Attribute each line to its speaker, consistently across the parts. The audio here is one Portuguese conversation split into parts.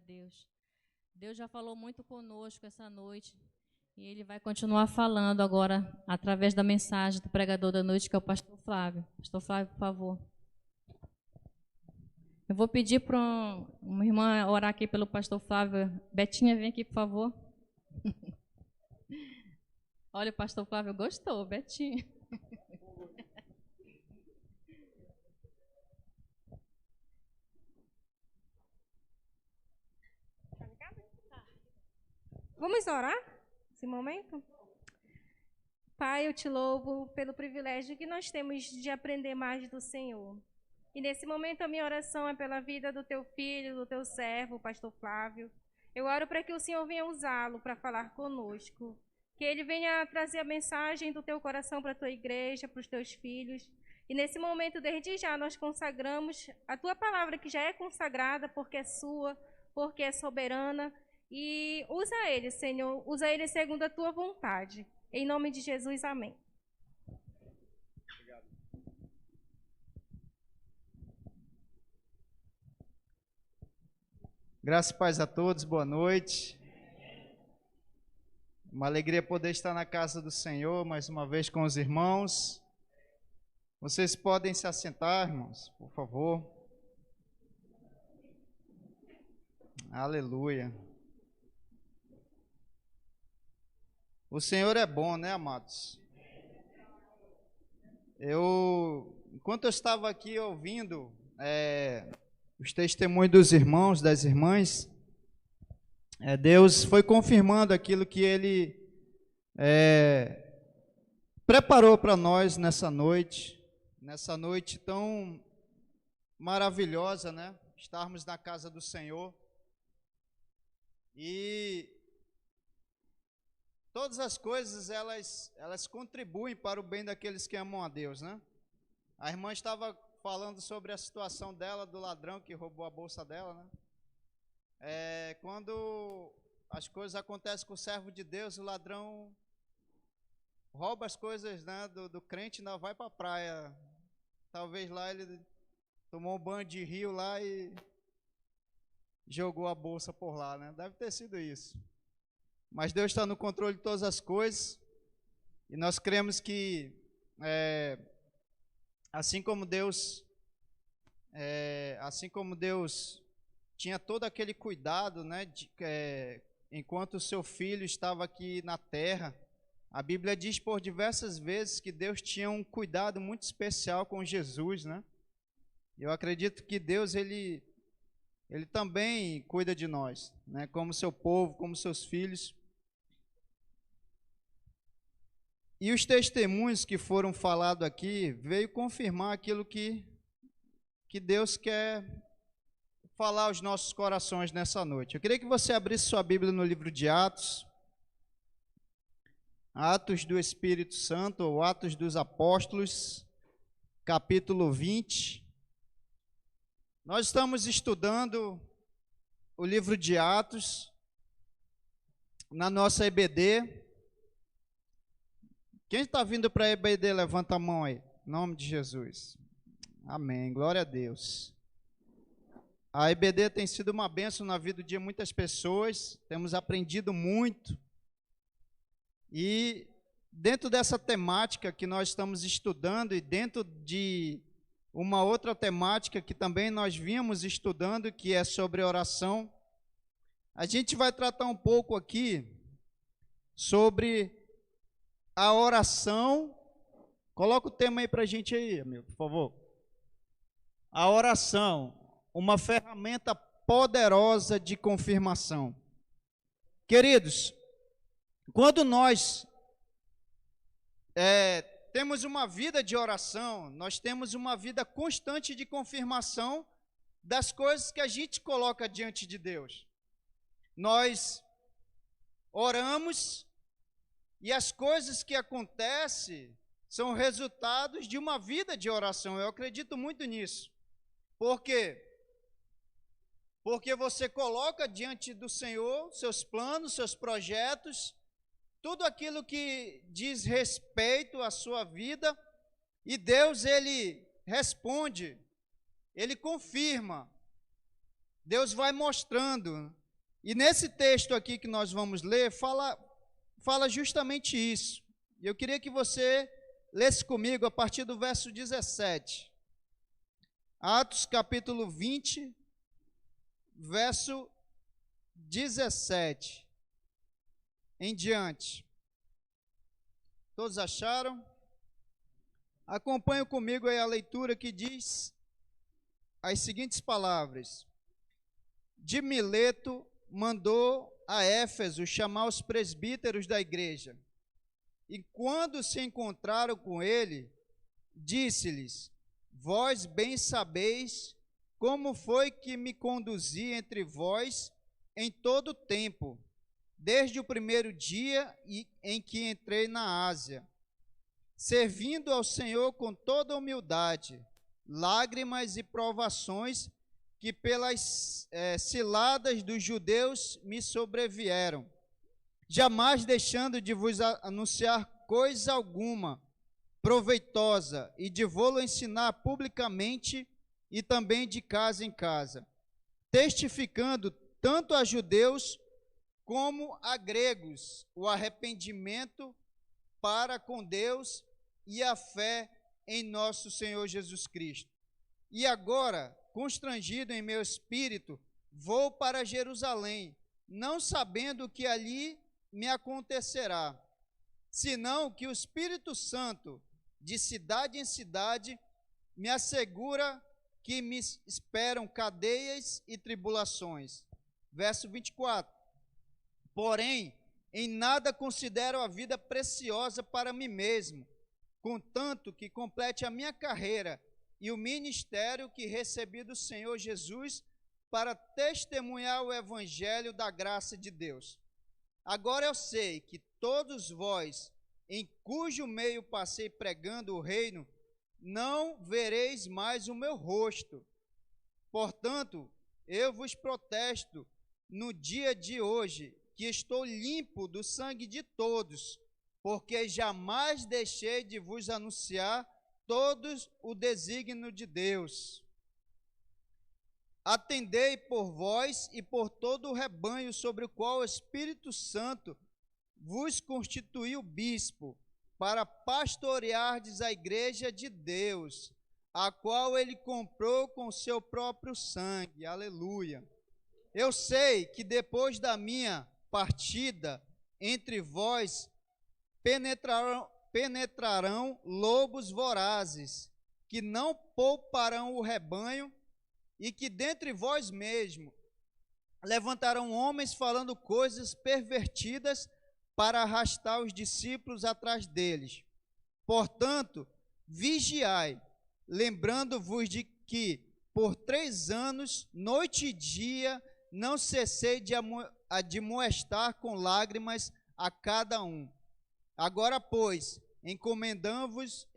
Speaker 1: Deus. Deus já falou muito conosco essa noite e Ele vai continuar falando agora através da mensagem do pregador da noite, que é o pastor Flávio. Pastor Flávio, por favor. Eu vou pedir para uma irmã orar aqui pelo pastor Flávio. Betinha, vem aqui, por favor. Olha, o pastor Flávio gostou, Betinha.
Speaker 2: Vamos orar nesse momento? Pai, eu te louvo pelo privilégio que nós temos de aprender mais do Senhor. E nesse momento a minha oração é pela vida do teu filho, do teu servo, o pastor Flávio. Eu oro para que o Senhor venha usá-lo para falar conosco. Que ele venha trazer a mensagem do teu coração para a tua igreja, para os teus filhos. E nesse momento, desde já, nós consagramos a tua palavra, que já é consagrada, porque é sua, porque é soberana. E usa ele, Senhor, usa ele segundo a tua vontade. Em nome de Jesus, amém.
Speaker 3: Obrigado. Graça e paz a todos, boa noite. Uma alegria poder estar na casa do Senhor, mais uma vez com os irmãos. Vocês podem se assentar, irmãos, por favor. Aleluia. O Senhor é bom, né, amados? Enquanto eu estava aqui ouvindo os testemunhos dos irmãos, das irmãs, Deus foi confirmando aquilo que Ele preparou para nós nessa noite tão maravilhosa, né? Estarmos na casa do Senhor. E todas as coisas, elas contribuem para o bem daqueles que amam a Deus, né? A irmã estava falando sobre a situação dela, do ladrão que roubou a bolsa dela, né? Quando as coisas acontecem com o servo de Deus, o ladrão rouba as coisas, né, do crente e não vai para a praia. Talvez lá ele tomou um banho de rio lá e jogou a bolsa por lá, né? Deve ter sido isso. Mas Deus está no controle de todas as coisas, e nós cremos que, assim como Deus tinha todo aquele cuidado, né, enquanto o seu filho estava aqui na terra, a Bíblia diz por diversas vezes que Deus tinha um cuidado muito especial com Jesus, né? Eu acredito que Deus, ele também cuida de nós, né, como seu povo, como seus filhos. E os testemunhos que foram falados aqui veio confirmar aquilo que Deus quer falar aos nossos corações nessa noite. Eu queria que você abrisse sua Bíblia no livro de Atos, Atos do Espírito Santo, ou Atos dos Apóstolos, capítulo 20. Nós estamos estudando o livro de Atos na nossa EBD. Quem está vindo para a EBD, levanta a mão aí, em nome de Jesus. Amém, glória a Deus. A EBD tem sido uma bênção na vida de muitas pessoas, temos aprendido muito. E dentro dessa temática que nós estamos estudando, e dentro de uma outra temática que também nós vínhamos estudando, que é sobre oração, a gente vai tratar um pouco aqui sobre a oração. Coloca o tema aí para a gente aí, amigo, por favor. A oração, uma ferramenta poderosa de confirmação. Queridos, quando nós temos uma vida de oração, nós temos uma vida constante de confirmação das coisas que a gente coloca diante de Deus. Nós oramos e as coisas que acontecem são resultados de uma vida de oração. Eu acredito muito nisso. Por quê? Porque você coloca diante do Senhor seus planos, seus projetos, tudo aquilo que diz respeito à sua vida, e Deus, Ele responde, Ele confirma. Deus vai mostrando. E nesse texto aqui que nós vamos ler, fala justamente isso. E eu queria que você lesse comigo a partir do verso 17. Atos capítulo 20, verso 17 em diante. Todos acharam? Acompanhem comigo aí a leitura que diz as seguintes palavras. De Mileto mandou a Éfeso chamar os presbíteros da igreja. E quando se encontraram com ele, disse-lhes: vós bem sabeis como foi que me conduzi entre vós em todo o tempo, desde o primeiro dia em que entrei na Ásia, servindo ao Senhor com toda humildade, lágrimas e provações que pelas ciladas dos judeus me sobrevieram, jamais deixando de vos anunciar coisa alguma proveitosa e de vô-lo ensinar publicamente e também de casa em casa, testificando tanto a judeus como a gregos o arrependimento para com Deus e a fé em nosso Senhor Jesus Cristo. E agora, constrangido em meu espírito, vou para Jerusalém, não sabendo o que ali me acontecerá, senão que o Espírito Santo, de cidade em cidade, me assegura que me esperam cadeias e tribulações. Verso 24. Porém, em nada considero a vida preciosa para mim mesmo, contanto que complete a minha carreira e o ministério que recebi do Senhor Jesus para testemunhar o evangelho da graça de Deus. Agora eu sei que todos vós, em cujo meio passei pregando o reino, não vereis mais o meu rosto. Portanto, eu vos protesto no dia de hoje, que estou limpo do sangue de todos, porque jamais deixei de vos anunciar todos o desígnio de Deus. Atendei por vós e por todo o rebanho sobre o qual o Espírito Santo vos constituiu bispo, para pastoreardes a igreja de Deus, a qual ele comprou com seu próprio sangue. Aleluia. Eu sei que depois da minha partida entre vós penetrarão lobos vorazes, que não pouparão o rebanho, e que dentre vós mesmos levantarão homens falando coisas pervertidas para arrastar os discípulos atrás deles. Portanto, vigiai, lembrando-vos de que por 3 anos, noite e dia, não cessei de admoestar com lágrimas a cada um. Agora, pois, encomendando-vos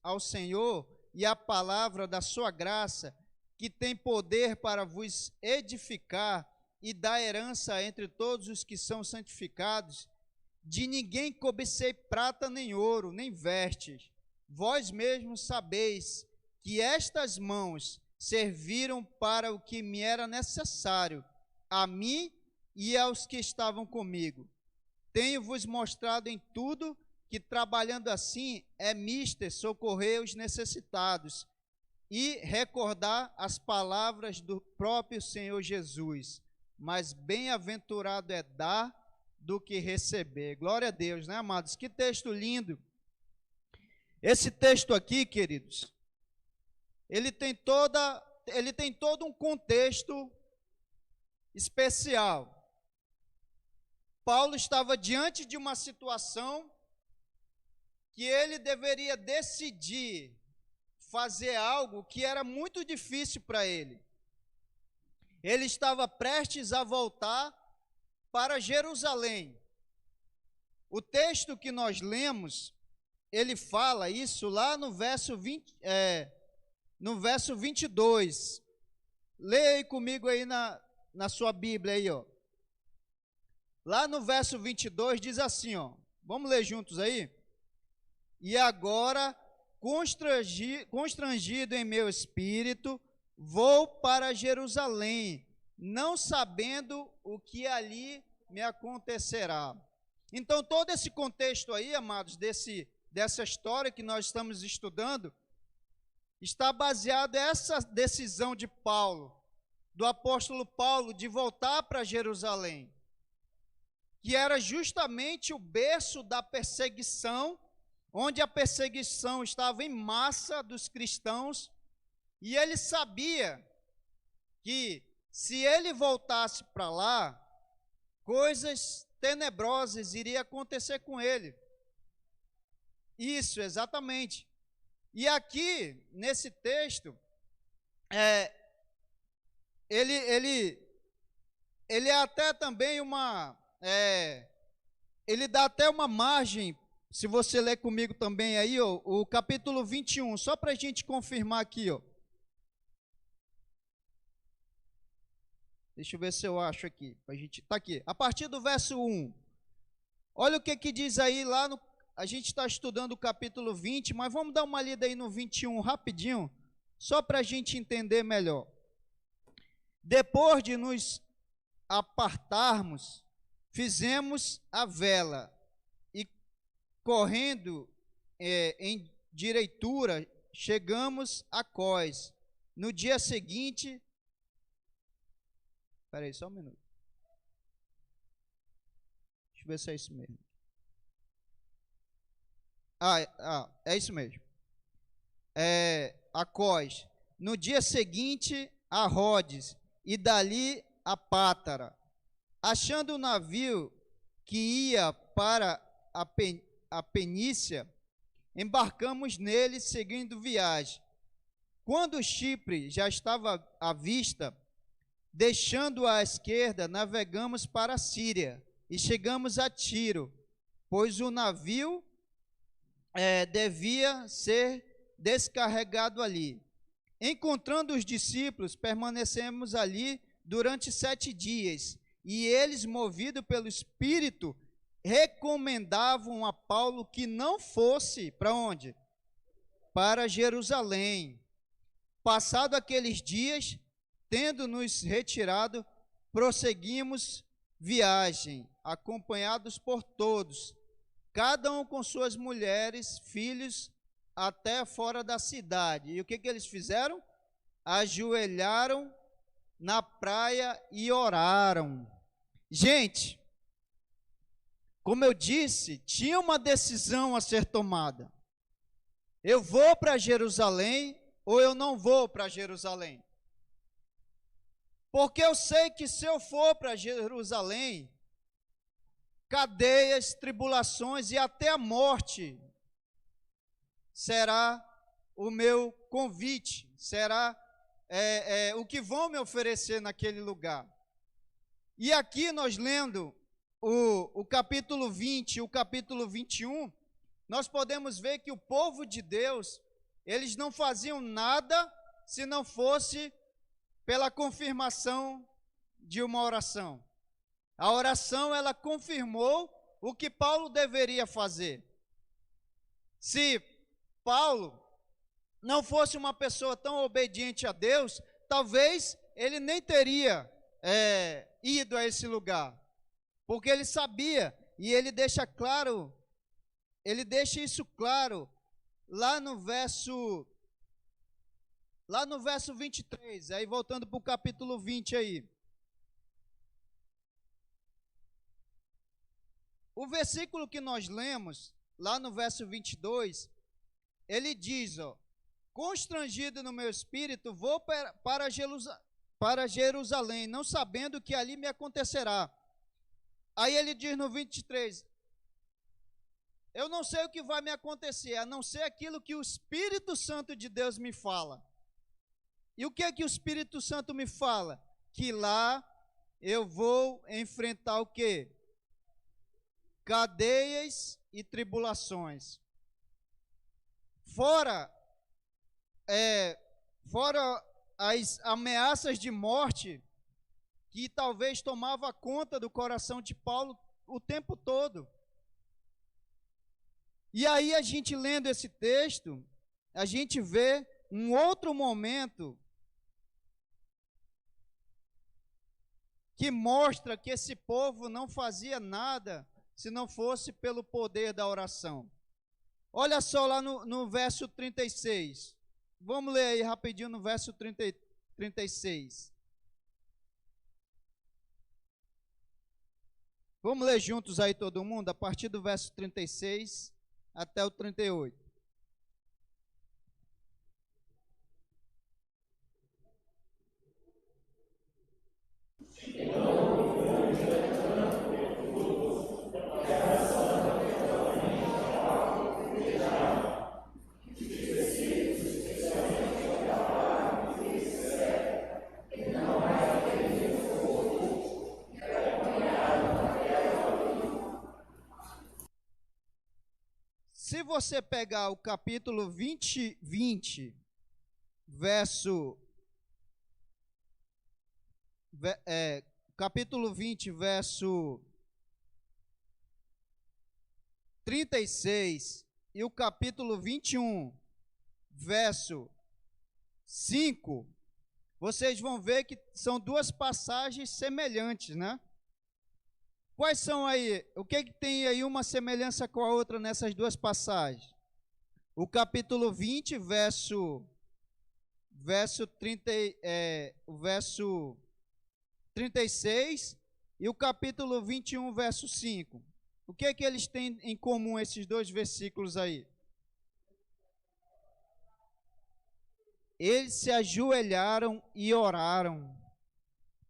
Speaker 3: ao Senhor e à palavra da sua graça, que tem poder para vos edificar e dar herança entre todos os que são santificados, de ninguém cobicei prata nem ouro, nem vestes. Vós mesmos sabeis que estas mãos serviram para o que me era necessário, a mim e aos que estavam comigo. Tenho-vos mostrado em tudo que, trabalhando assim, é mister socorrer os necessitados e recordar as palavras do próprio Senhor Jesus. Mas bem-aventurado é dar do que receber. Glória a Deus, né, amados? Que texto lindo. Esse texto aqui, queridos, ele tem todo um contexto especial. Paulo estava diante de uma situação que ele deveria decidir fazer algo que era muito difícil para ele. Ele estava prestes a voltar para Jerusalém. O texto que nós lemos, ele fala isso lá no verso 22. Leia aí comigo aí na sua Bíblia aí, ó. Lá no verso 22 diz assim, ó. Vamos ler juntos aí? E agora, constrangido em meu espírito, vou para Jerusalém, não sabendo o que ali me acontecerá. Então, todo esse contexto aí, amados, dessa história que nós estamos estudando, está baseado nessa decisão de Paulo, do apóstolo Paulo, de voltar para Jerusalém, que era justamente o berço da perseguição, onde a perseguição estava em massa dos cristãos, e ele sabia que se ele voltasse para lá, coisas tenebrosas iriam acontecer com ele. Isso, exatamente. E aqui, nesse texto, ele é até também ele dá até uma margem, se você ler comigo também aí, ó, o capítulo 21, só para a gente confirmar aqui, ó. Deixa eu ver se eu acho aqui. Tá aqui. A partir do verso 1. Olha o que diz aí lá no. A gente está estudando o capítulo 20, mas vamos dar uma lida aí no 21 rapidinho, só para a gente entender melhor. Depois de nos apartarmos, fizemos a vela e, correndo em direitura, chegamos a Cós. No dia seguinte. Espera aí, só um minuto. Deixa eu ver se é isso mesmo. É isso mesmo. A Cós. No dia seguinte, a Rodes, e dali a Pátara. Achando o navio que ia para a Fenícia, embarcamos nele, seguindo viagem. Quando Chipre já estava à vista, deixando à esquerda, navegamos para a Síria e chegamos a Tiro, pois o navio devia ser descarregado ali. Encontrando os discípulos, permanecemos ali durante 7 dias, e eles, movidos pelo Espírito, recomendavam a Paulo que não fosse para onde? Para Jerusalém. Passado aqueles dias, tendo nos retirado, prosseguimos viagem, acompanhados por todos, cada um com suas mulheres, filhos, até fora da cidade. E o que eles fizeram? Ajoelharam na praia e oraram. Gente, como eu disse, tinha uma decisão a ser tomada. Eu vou para Jerusalém ou eu não vou para Jerusalém? Porque eu sei que se eu for para Jerusalém, cadeias, tribulações e até a morte será o meu convite, será o que vão me oferecer naquele lugar. E aqui nós lendo o capítulo 20 e o capítulo 21, nós podemos ver que o povo de Deus, eles não faziam nada se não fosse pela confirmação de uma oração. A oração, ela confirmou o que Paulo deveria fazer. Se Paulo não fosse uma pessoa tão obediente a Deus, talvez ele nem teria ido a esse lugar, porque ele sabia, e ele deixa isso claro lá no verso 23, aí voltando para o capítulo 20 aí. O versículo que nós lemos, lá no verso 22, ele diz, ó, constrangido no meu espírito, vou para Jerusalém, não sabendo que ali me acontecerá. Aí ele diz no 23, eu não sei o que vai me acontecer, a não ser aquilo que o Espírito Santo de Deus me fala. E o que é que o Espírito Santo me fala? Que lá eu vou enfrentar o quê? Cadeias e tribulações. Fora as ameaças de morte que talvez tomava conta do coração de Paulo o tempo todo. E aí a gente lendo esse texto, a gente vê um outro momento que mostra que esse povo não fazia nada se não fosse pelo poder da oração. Olha só lá no verso 36. Vamos ler aí rapidinho no verso 36. Vamos ler juntos aí todo mundo, a partir do verso 36 até o 38. Se você pegar o capítulo 20, capítulo 20, verso 36, e o capítulo 21, verso 5, vocês vão ver que são duas passagens semelhantes, né? Quais são aí? O que tem aí uma semelhança com a outra nessas duas passagens? O capítulo 20, verso 36 e o capítulo 21, verso 5. O que eles têm em comum, esses dois versículos aí? Eles se ajoelharam e oraram,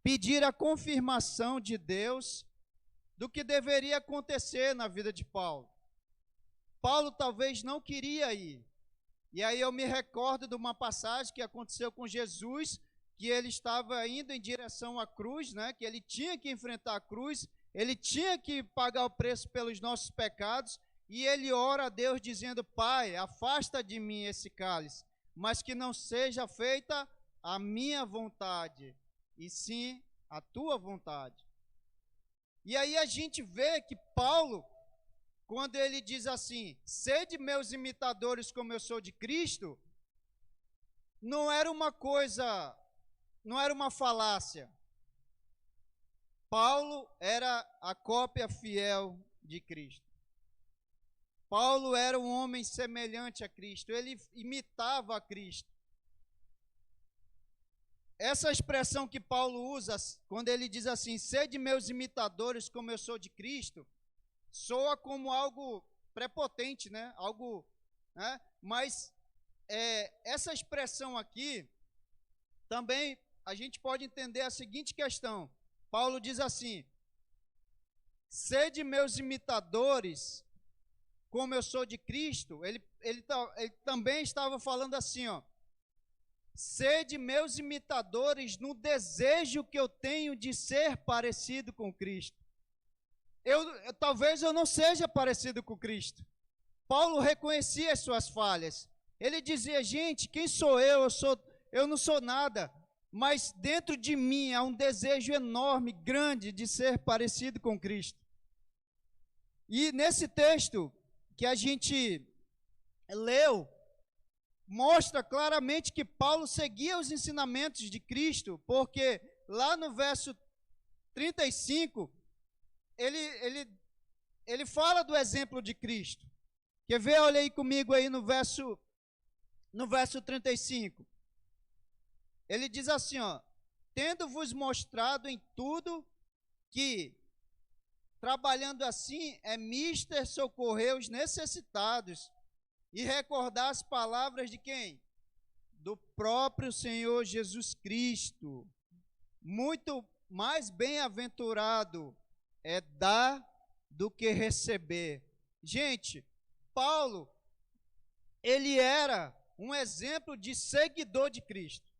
Speaker 3: pediram a confirmação de Deus do que deveria acontecer na vida de Paulo. Paulo talvez não queria ir. E aí eu me recordo de uma passagem que aconteceu com Jesus, que ele estava indo em direção à cruz, né? Que ele tinha que enfrentar a cruz, ele tinha que pagar o preço pelos nossos pecados, e ele ora a Deus dizendo: Pai, afasta de mim esse cálice, mas que não seja feita a minha vontade, e sim a tua vontade. E aí a gente vê que Paulo, quando ele diz assim, sede meus imitadores como eu sou de Cristo, não era uma coisa, não era uma falácia. Paulo era a cópia fiel de Cristo. Paulo era um homem semelhante a Cristo, ele imitava a Cristo. Essa expressão que Paulo usa, quando ele diz assim, sede meus imitadores como eu sou de Cristo, soa como algo prepotente, né? Algo, né? Mas essa expressão aqui, também a gente pode entender a seguinte questão. Paulo diz assim, sede meus imitadores como eu sou de Cristo. Ele também estava falando assim, ó, sede meus imitadores no desejo que eu tenho de ser parecido com Cristo. Talvez eu não seja parecido com Cristo. Paulo reconhecia as suas falhas. Ele dizia, gente, quem sou eu? Eu não sou nada. Mas dentro de mim há um desejo enorme, grande, de ser parecido com Cristo. E nesse texto que a gente leu, mostra claramente que Paulo seguia os ensinamentos de Cristo, porque lá no verso 35, ele fala do exemplo de Cristo. Quer ver? Olha aí comigo aí no verso 35. Ele diz assim, ó, tendo-vos mostrado em tudo que, trabalhando assim, é mister socorrer os necessitados e recordar as palavras de quem? Do próprio Senhor Jesus Cristo. Muito mais bem-aventurado é dar do que receber. Gente, Paulo, ele era um exemplo de seguidor de Cristo.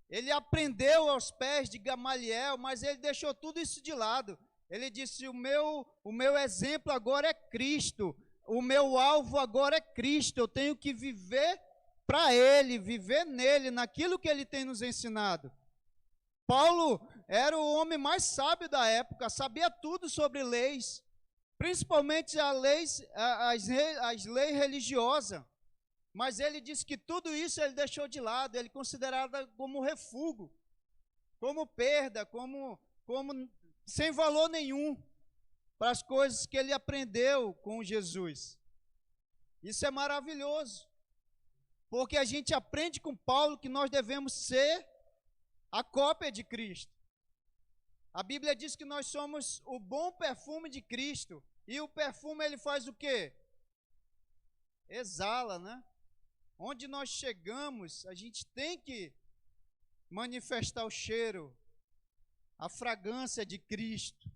Speaker 3: Ele aprendeu aos pés de Gamaliel, mas ele deixou tudo isso de lado. Ele disse, o meu exemplo agora é Cristo. O meu alvo agora é Cristo. Eu tenho que viver para Ele, viver nele, naquilo que Ele tem nos ensinado. Paulo era o homem mais sábio da época, sabia tudo sobre leis, principalmente as leis religiosas. Mas ele disse que tudo isso ele deixou de lado, ele considerava como refúgio, como perda, como como sem valor nenhum para as coisas que ele aprendeu com Jesus. Isso é maravilhoso, porque a gente aprende com Paulo que nós devemos ser a cópia de Cristo. A Bíblia diz que nós somos o bom perfume de Cristo, e o perfume ele faz o quê? Exala, né? Onde nós chegamos, a gente tem que manifestar o cheiro, a fragrância de Cristo.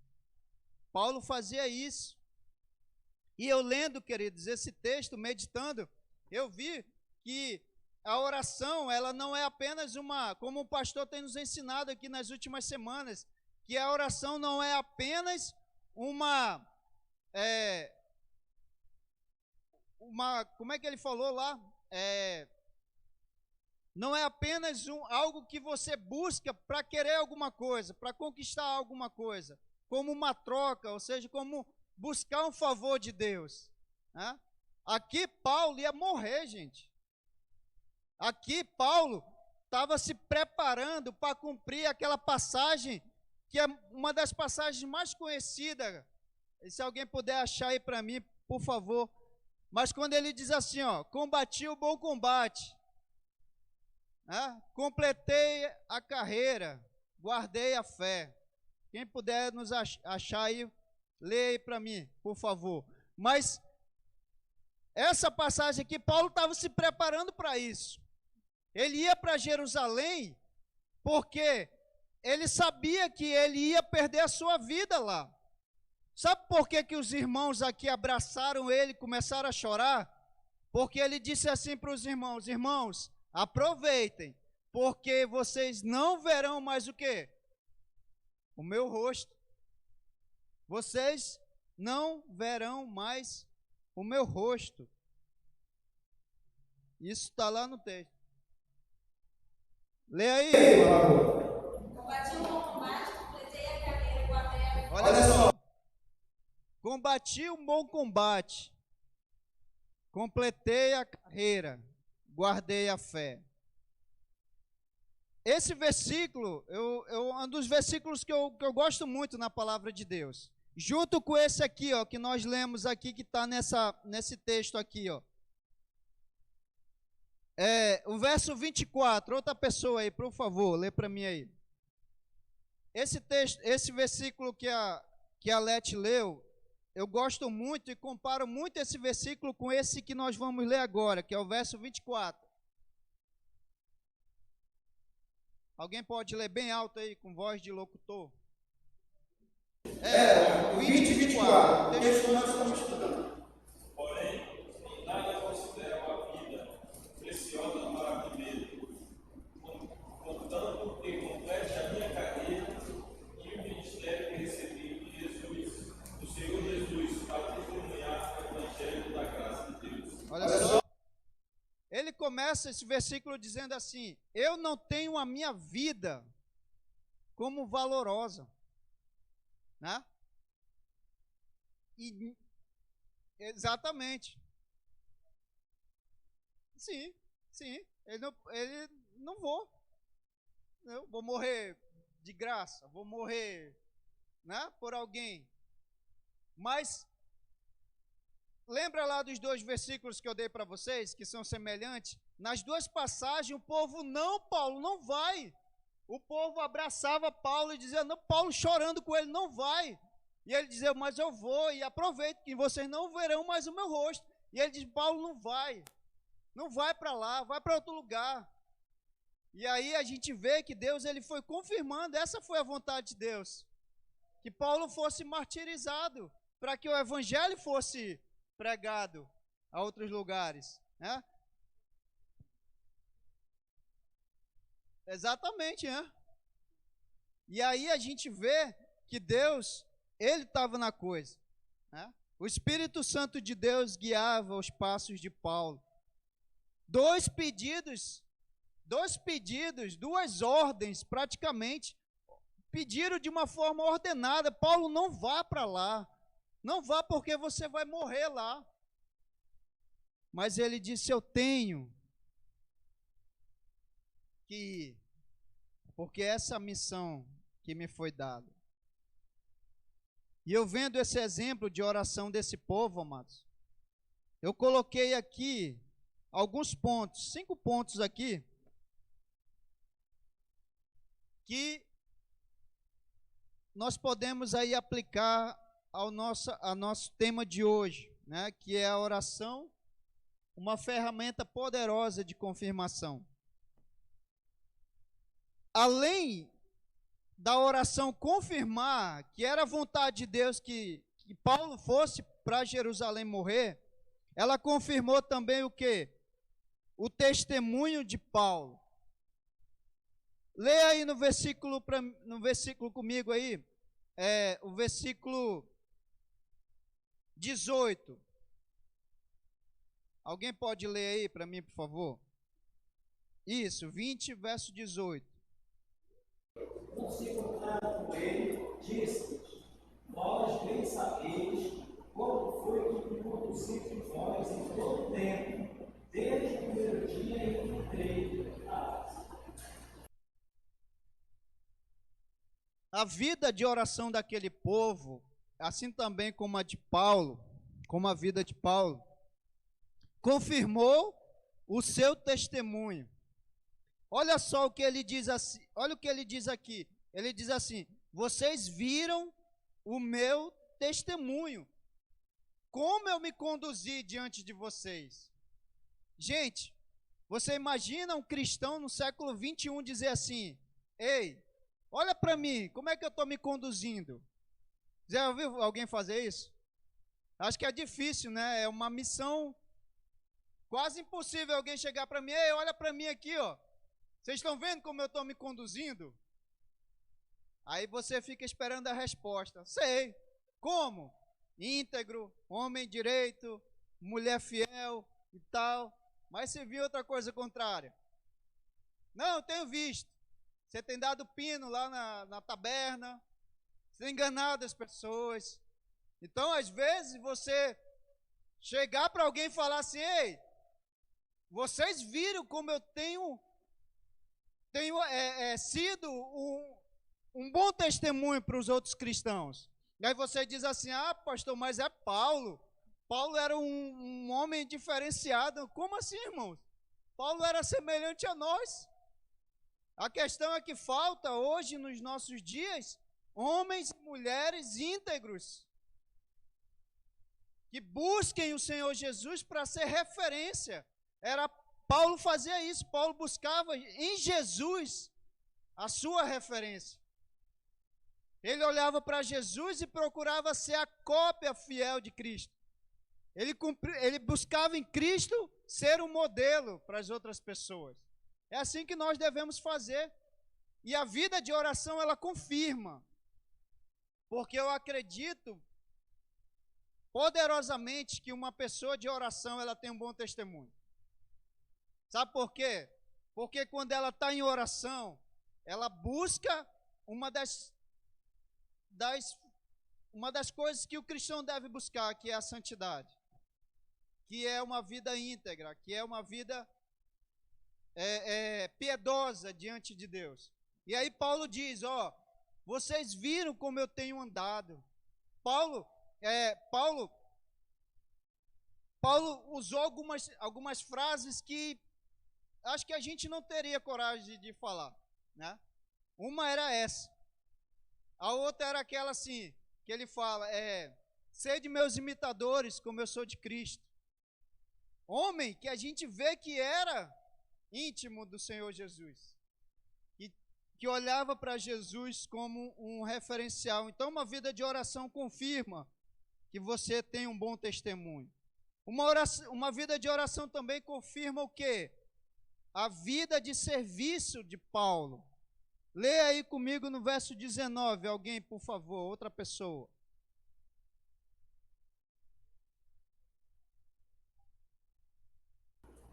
Speaker 3: Paulo fazia isso. E eu lendo, queridos, esse texto, meditando, eu vi que a oração, ela não é apenas uma, como o pastor tem nos ensinado aqui nas últimas semanas, que a oração não é apenas como é que ele falou lá? Não é apenas algo que você busca para querer alguma coisa, para conquistar alguma coisa, como uma troca, ou seja, como buscar um favor de Deus, né? Aqui Paulo ia morrer, gente. Aqui Paulo estava se preparando para cumprir aquela passagem, que é uma das passagens mais conhecidas. Se alguém puder achar aí para mim, por favor. Mas quando ele diz assim, ó, combati o bom combate, né? Completei a carreira, guardei a fé. Quem puder nos achar aí, lê aí para mim, por favor. Mas essa passagem aqui, Paulo estava se preparando para isso. Ele ia para Jerusalém porque ele sabia que ele ia perder a sua vida lá. Sabe por que os irmãos aqui abraçaram ele e começaram a chorar? Porque ele disse assim para os irmãos: irmãos, aproveitem, porque vocês não verão mais o quê? O meu rosto. Vocês não verão mais o meu rosto. Isso está lá no texto. Lê aí.
Speaker 4: Combati o bom combate, completei a carreira, guardei a fé.
Speaker 3: Olha só. Combati um bom combate, completei a carreira, guardei a fé. Esse versículo, um dos versículos que eu gosto muito na palavra de Deus. Junto com esse aqui, ó, que nós lemos aqui, que está nesse texto aqui, ó. O verso 24, outra pessoa aí, por favor, lê para mim aí. Esse versículo que a Lete leu, eu gosto muito e comparo muito esse versículo com esse que nós vamos ler agora, que é o verso 24. Alguém pode ler bem alto aí, com voz de locutor? O 20 e 24. Deixa eu nós estamos estudando.
Speaker 5: Porém, em nada considero a vida preciosa para mim mesmo, contanto que complete a minha carreira e o ministério que recebi de Jesus, do Senhor Jesus, para testemunhar o evangelho da graça de Deus.
Speaker 3: Olha só. Ele começa esse versículo dizendo assim: eu não tenho a minha vida como valorosa, né? Exatamente. Sim. Ele não vou. Eu vou morrer de graça, vou morrer, né, por alguém. Mas lembra lá dos dois versículos que eu dei para vocês, que são semelhantes? Nas duas passagens, o povo, não, Paulo, não vai. O povo abraçava Paulo e dizia, não, Paulo chorando com ele, não vai. E ele dizia, mas eu vou, e aproveito que vocês não verão mais o meu rosto. E ele diz, Paulo, não vai para lá, vai para outro lugar. E aí a gente vê que Deus, ele foi confirmando, essa foi a vontade de Deus, que Paulo fosse martirizado, para que o evangelho fosse pregado a outros lugares, né? Exatamente, né? E aí a gente vê que Deus, ele estava na coisa, né? O Espírito Santo de Deus guiava os passos de Paulo. Dois pedidos, duas ordens, praticamente, pediram de uma forma ordenada, Paulo, não vá para lá, não vá porque você vai morrer lá. Mas ele disse, eu tenho que ir, porque essa missão que me foi dada. E eu vendo esse exemplo de oração desse povo, amados, eu coloquei aqui alguns pontos, 5 pontos aqui, que nós podemos aí aplicar ao nosso tema de hoje, né, que é a oração, uma ferramenta poderosa de confirmação. Além da oração confirmar que era a vontade de Deus que Paulo fosse para Jerusalém morrer, ela confirmou também o quê? O testemunho de Paulo. Leia aí no versículo comigo aí, o versículo 18. Alguém pode ler aí para mim, por favor? Isso, 20, verso 18.
Speaker 5: Não se encontraram com ele, disse: vós bem sabeis como foi que me conduzi por vós em todo o tempo, desde o primeiro dia em que entrei.
Speaker 3: A vida de oração daquele povo, assim também como a de Paulo, como a vida de Paulo, confirmou o seu testemunho. Olha só o que ele diz assim, olha o que ele diz aqui. Ele diz assim: vocês viram o meu testemunho, como eu me conduzi diante de vocês. Gente, você imagina um cristão no século 21 dizer assim: ei, olha para mim, como é que eu estou me conduzindo? Já ouviu alguém fazer isso? Acho que é difícil, né? É uma missão quase impossível alguém chegar para mim: ei, olha para mim aqui, ó. Vocês estão vendo como eu estou me conduzindo? Aí você fica esperando a resposta. Sei. Como? Íntegro, homem direito, mulher fiel e tal. Mas você viu outra coisa contrária? Não, eu tenho visto. Você tem dado pino lá na taberna. Você tem enganado as pessoas. Então, às vezes, você chegar para alguém e falar assim: ei, vocês viram como eu tenho sido um bom testemunho para os outros cristãos. E aí você diz assim: ah, pastor, mas é Paulo. Paulo era um homem diferenciado. Como assim, irmãos? Paulo era semelhante a nós. A questão é que falta hoje, nos nossos dias, homens e mulheres íntegros, que busquem o Senhor Jesus para ser referência. Paulo fazia isso, Paulo buscava em Jesus a sua referência. Ele olhava para Jesus e procurava ser a cópia fiel de Cristo. Ele buscava em Cristo ser um modelo para as outras pessoas. É assim que nós devemos fazer. E a vida de oração, ela confirma. Porque eu acredito poderosamente que uma pessoa de oração, ela tem um bom testemunho. Sabe por quê? Porque quando ela está em oração, ela busca uma das coisas que o cristão deve buscar, que é a santidade, que é uma vida íntegra, que é uma vida piedosa diante de Deus. E aí Paulo diz: ó, vocês viram como eu tenho andado. Paulo usou algumas frases que acho que a gente não teria coragem de falar, né? Uma era essa. A outra era aquela assim, que ele fala: sede meus imitadores, como eu sou de Cristo. Homem que a gente vê que era íntimo do Senhor Jesus, que olhava para Jesus como um referencial. Então, uma vida de oração confirma que você tem um bom testemunho. Uma vida de oração também confirma o quê? A vida de serviço de Paulo. Leia aí comigo no verso 19, alguém, por favor, outra pessoa.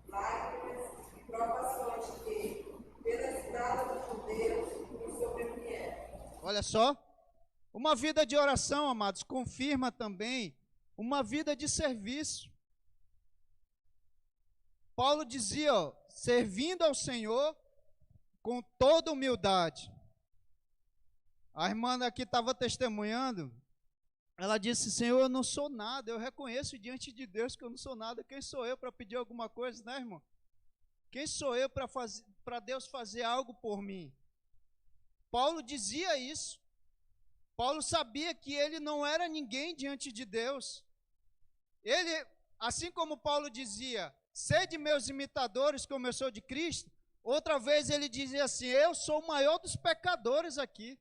Speaker 4: Lágrimas e provações que, pela cidade dos judeus, nos sobrevieram.
Speaker 3: Olha só, uma vida de oração, amados, confirma também uma vida de serviço. Paulo dizia, ó, servindo ao Senhor com toda humildade. A irmã aqui estava testemunhando ela disse: Senhor, eu não sou nada, eu reconheço diante de Deus que eu não sou nada. Quem sou eu para pedir alguma coisa, né, irmão? Quem sou eu para Deus fazer algo por mim? Paulo dizia isso. Paulo sabia que ele não era ninguém diante de Deus. Ele, assim como Paulo dizia, sede meus imitadores como eu sou de Cristo, outra vez ele dizia assim: eu sou o maior dos pecadores aqui.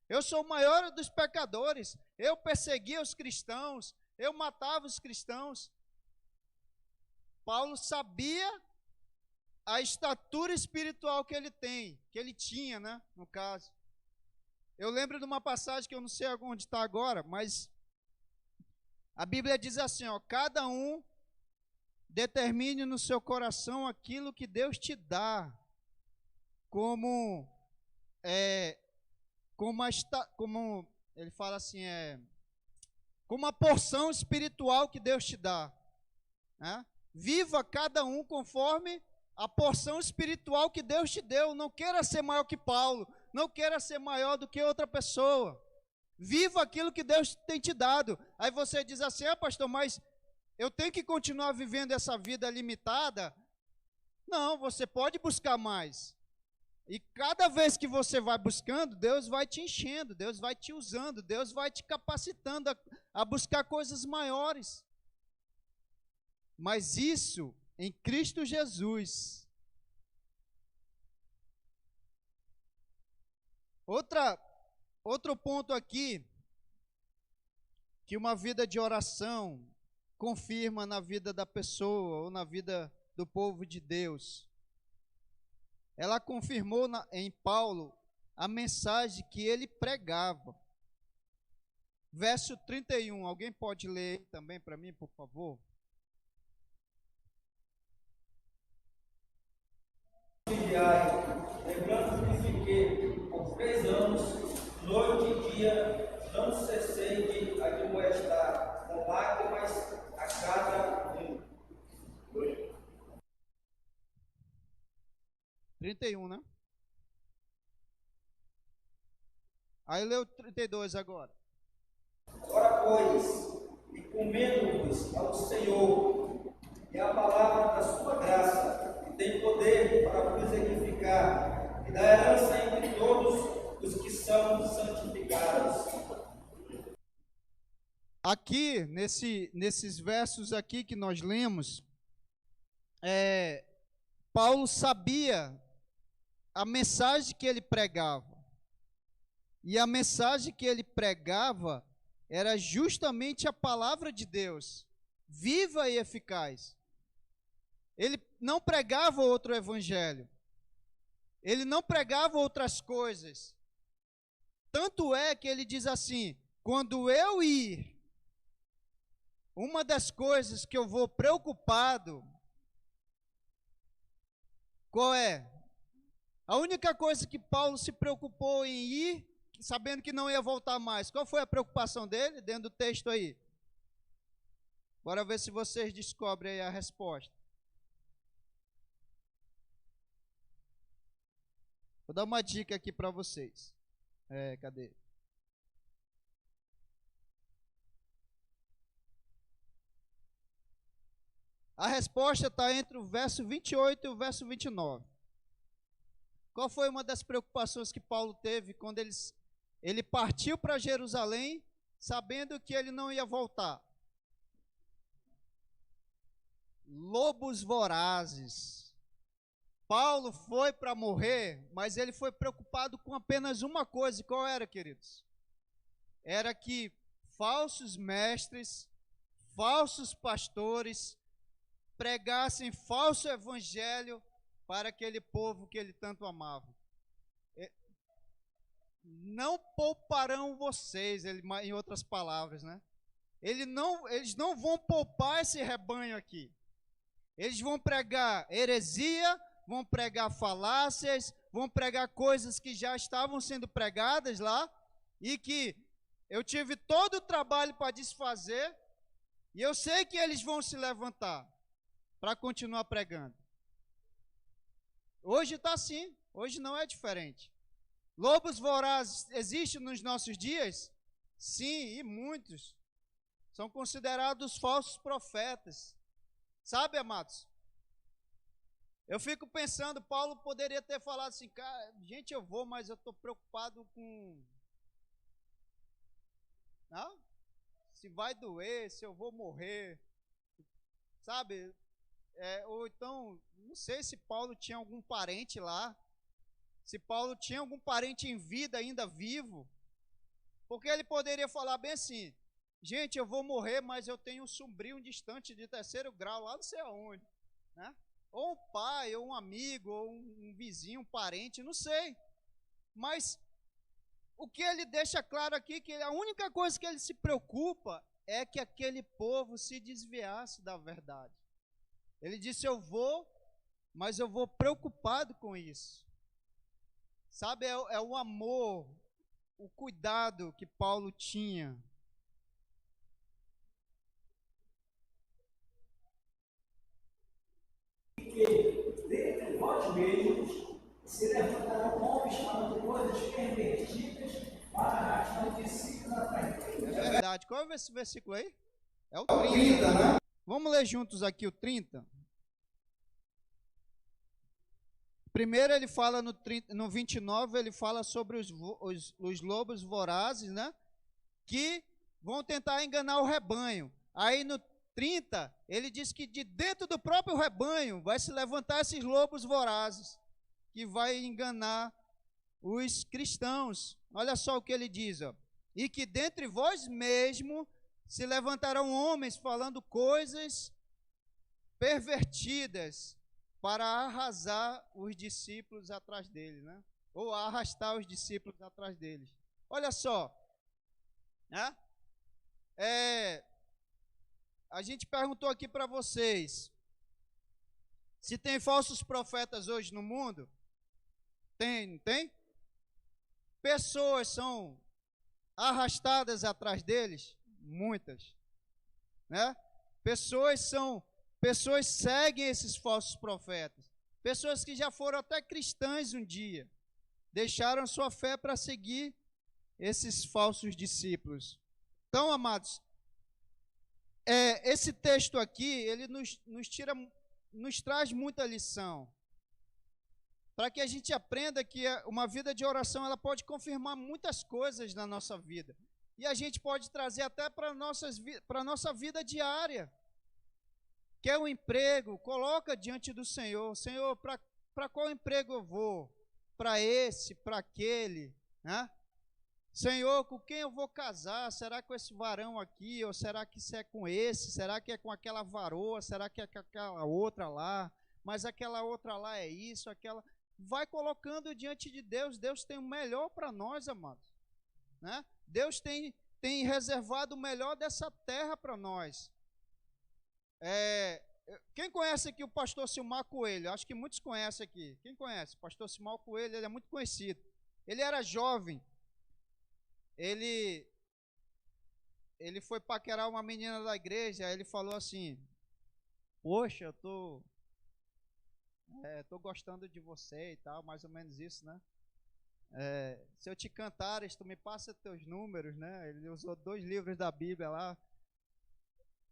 Speaker 3: Eu sou o maior dos pecadores. Eu perseguia os cristãos, eu matava os cristãos. Paulo sabia a estatura espiritual que ele tinha, né, no caso. Eu lembro de uma passagem que eu não sei onde está agora, mas a Bíblia diz assim, ó: cada um determine no seu coração aquilo que Deus te dá, como ele fala assim, como a porção espiritual que Deus te dá, né? Viva cada um conforme a porção espiritual que Deus te deu. Não queira ser maior que Paulo, não queira ser maior do que outra pessoa. Viva aquilo que Deus tem te dado. Aí você diz assim: pastor, mas eu tenho que continuar vivendo essa vida limitada? Não, você pode buscar mais. E cada vez que você vai buscando, Deus vai te enchendo, Deus vai te usando, Deus vai te capacitando a buscar coisas maiores. Mas isso em Cristo Jesus. Outro ponto aqui, que uma vida de oração confirma na vida da pessoa ou na vida do povo de Deus. Ela confirmou em Paulo a mensagem que ele pregava. Verso 31, alguém pode ler também para mim, por favor?
Speaker 5: Lembrando que fiquei por 3 anos, noite e dia, não cessei de admoestar, com lágrimas a cada um.
Speaker 3: 31, né? Aí leu 32 agora.
Speaker 5: Ora, pois, encomendo-vos ao Senhor e a palavra da sua graça, que tem poder para vos edificar, e da herança entre todos os que são santificados.
Speaker 3: Aqui, nesses versos aqui que nós lemos, Paulo sabia a mensagem que ele pregava. E a mensagem que ele pregava era justamente a palavra de Deus, viva e eficaz. Ele não pregava outro evangelho. Ele não pregava outras coisas. Tanto é que ele diz assim: quando eu ir, uma das coisas que eu vou preocupado, qual é? A única coisa que Paulo se preocupou em ir, sabendo que não ia voltar mais, qual foi a preocupação dele? Dentro do texto aí. Bora ver se vocês descobrem aí a resposta. Vou dar uma dica aqui para vocês. Cadê? A resposta está entre o verso 28 e o verso 29. Qual foi uma das preocupações que Paulo teve quando ele partiu para Jerusalém, sabendo que ele não ia voltar? Lobos vorazes. Paulo foi para morrer, mas ele foi preocupado com apenas uma coisa. E qual era, queridos? Era que falsos mestres, falsos pastores pregassem falso evangelho para aquele povo que ele tanto amava. Não pouparão vocês, em outras palavras, né? Eles não vão poupar esse rebanho aqui. Eles vão pregar heresia, vão pregar falácias, vão pregar coisas que já estavam sendo pregadas lá e que eu tive todo o trabalho para desfazer, e eu sei que eles vão se levantar para continuar pregando. Hoje está assim, hoje não é diferente. Lobos vorazes existem nos nossos dias? Sim, e muitos. São considerados falsos profetas. Sabe, amados? Eu fico pensando, Paulo poderia ter falado assim, cara, gente, eu vou, mas eu estou preocupado com... Não? Se vai doer, se eu vou morrer. Sabe? Ou então, não sei se Paulo tinha algum parente lá. Se Paulo tinha algum parente em vida, ainda vivo. Porque ele poderia falar bem assim, gente, eu vou morrer, mas eu tenho um sobrinho distante de 3º grau, lá não sei aonde, né? Ou um pai, ou um amigo, ou um vizinho, um parente, não sei. Mas o que ele deixa claro aqui, que a única coisa que ele se preocupa é que aquele povo se desviasse da verdade. Ele disse, eu vou, mas eu vou preocupado com isso. Sabe, é o amor, o cuidado que Paulo tinha.
Speaker 6: Que dentre vós mesmos se levantarão homens falando coisas pervertidas para arrastar discípulos atrás deles.
Speaker 3: É verdade. Qual é esse versículo aí? É o 30, né? Vamos ler juntos aqui o 30. Primeiro ele fala no 29, ele fala sobre os lobos vorazes, né? Que vão tentar enganar o rebanho. Aí no 30, ele diz que de dentro do próprio rebanho vai se levantar esses lobos vorazes, que vai enganar os cristãos. Olha só o que ele diz, ó. E que dentre vós mesmo se levantarão homens falando coisas pervertidas para arrasar os discípulos atrás deles, né? Ou arrastar os discípulos atrás deles. Olha só, né? A gente perguntou aqui para vocês, se tem falsos profetas hoje no mundo? Tem, não tem? Pessoas são arrastadas atrás deles? Muitas, né? Pessoas seguem esses falsos profetas. Pessoas que já foram até cristãs um dia, deixaram sua fé para seguir esses falsos discípulos. Então, amados, esse texto aqui, ele nos traz muita lição. Para que a gente aprenda que uma vida de oração, ela pode confirmar muitas coisas na nossa vida. E a gente pode trazer até para a nossa vida diária. Quer um emprego? Coloca diante do Senhor. Senhor, para qual emprego eu vou? Para esse, para aquele, né? Senhor, com quem eu vou casar? Será com esse varão aqui? Ou será que isso é com esse? Será que é com aquela varoa? Será que é com aquela outra lá? Mas aquela outra lá é isso, aquela... Vai colocando diante de Deus. Deus tem o melhor para nós, amados, né? Deus tem reservado o melhor dessa terra para nós. Quem conhece aqui o pastor Silmar Coelho? Acho que muitos conhecem aqui. Quem conhece? O pastor Silmar Coelho, ele é muito conhecido. Ele era jovem. Ele foi paquerar uma menina da igreja, aí ele falou assim, poxa, eu tô gostando de você e tal, mais ou menos isso, né? Se eu te cantares, tu me passa teus números, né? Ele usou 2 livros da Bíblia lá.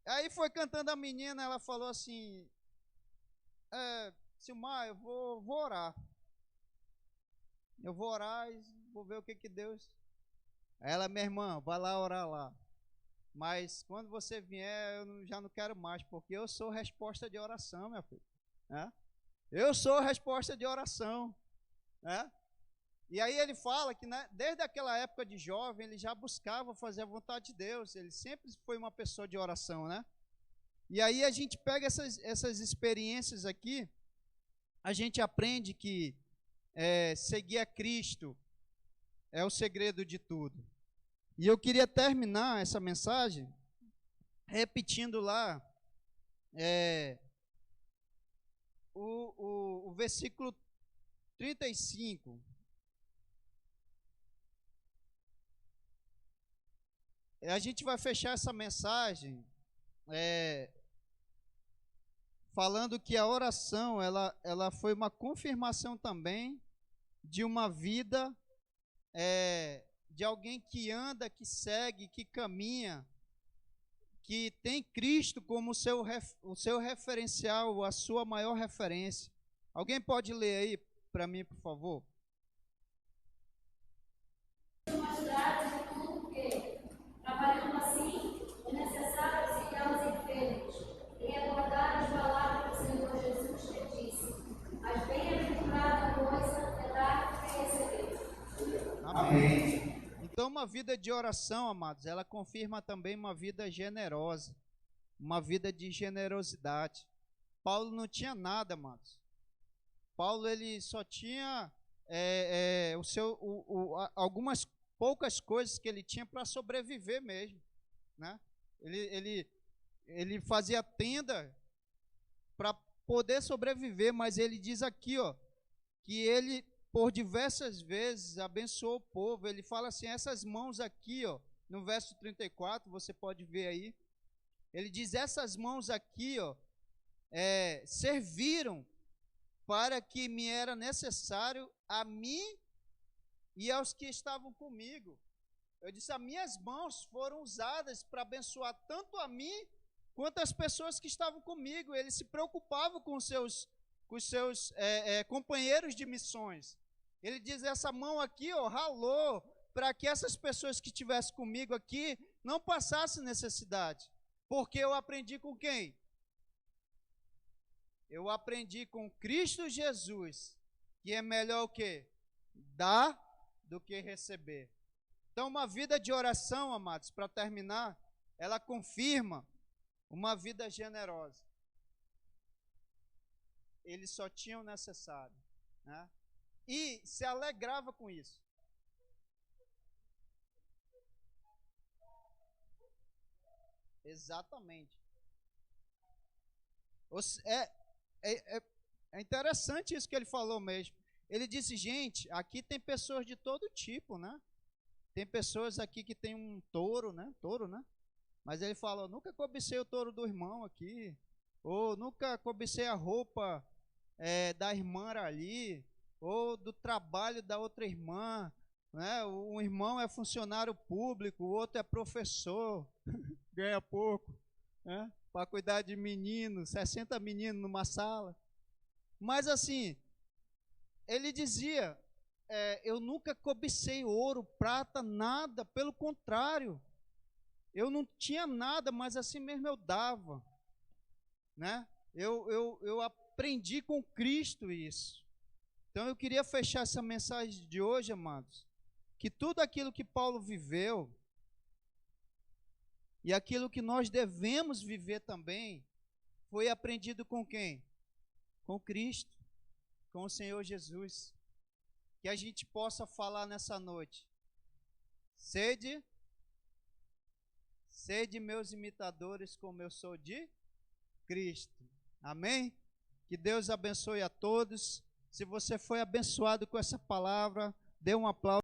Speaker 3: Aí foi cantando a menina, ela falou assim, Silmar, eu vou orar. Eu vou orar e vou ver o que Deus... Ela, minha irmã, vai lá orar lá. Mas quando você vier, eu já não quero mais, porque eu sou resposta de oração, minha filha. Né? Eu sou resposta de oração. Né? E aí ele fala que, né, desde aquela época de jovem, ele já buscava fazer a vontade de Deus. Ele sempre foi uma pessoa de oração, né? E aí a gente pega essas experiências aqui, a gente aprende que seguir a Cristo é o segredo de tudo. E eu queria terminar essa mensagem repetindo lá o versículo 35. A gente vai fechar essa mensagem falando que a oração ela foi uma confirmação também de uma vida de alguém que anda, que segue, que caminha que tem Cristo como o seu referencial, a sua maior referência. Alguém pode ler aí para mim, por favor?
Speaker 4: Trabalhando assim, é necessário auxiliar os enfermos e recordar as palavras do Senhor Jesus que disse: mas bem-aventurada coisa é dar do que receber.
Speaker 3: Amém. Então, uma vida de oração, amados, ela confirma também uma vida generosa, uma vida de generosidade. Paulo não tinha nada, amados. Paulo, ele só tinha algumas poucas coisas que ele tinha para sobreviver mesmo, né? Ele fazia tenda para poder sobreviver, mas ele diz aqui, ó, que ele por diversas vezes abençoou o povo. Ele fala assim, essas mãos aqui, ó, no verso 34, você pode ver aí, ele diz, essas mãos aqui, ó, serviram para que me era necessário a mim e aos que estavam comigo. Eu disse, as minhas mãos foram usadas para abençoar tanto a mim quanto as pessoas que estavam comigo. Ele se preocupava com os seus companheiros de missões. Ele diz, essa mão aqui, ó, ralou para que essas pessoas que estivessem comigo aqui não passassem necessidade. Porque eu aprendi com quem? Eu aprendi com Cristo Jesus, que é melhor o quê? Dar do que receber. Então, uma vida de oração, amados, para terminar, ela confirma uma vida generosa. Eles só tinham o necessário, né? E se alegrava com isso. Exatamente. É interessante isso que ele falou mesmo. Ele disse, gente, aqui tem pessoas de todo tipo, né? Tem pessoas aqui que tem um touro, né? Touro, né? Mas ele falou, nunca cobicei o touro do irmão aqui. Ou nunca cobicei a roupa da irmã ali. Ou do trabalho da outra irmã. Né? Um irmão é funcionário público, o outro é professor. Ganha pouco, né? Para cuidar de meninos, 60 meninos numa sala. Mas assim, ele dizia, eu nunca cobicei ouro, prata, nada, pelo contrário, eu não tinha nada, mas assim mesmo eu dava, né? Eu aprendi com Cristo isso. Então eu queria fechar essa mensagem de hoje, amados, que tudo aquilo que Paulo viveu, e aquilo que nós devemos viver também, foi aprendido com quem? Com Cristo, com o Senhor Jesus. Que a gente possa falar nessa noite, sede meus imitadores como eu sou de Cristo. Amém? Que Deus abençoe a todos. Se você foi abençoado com essa palavra, dê um aplauso.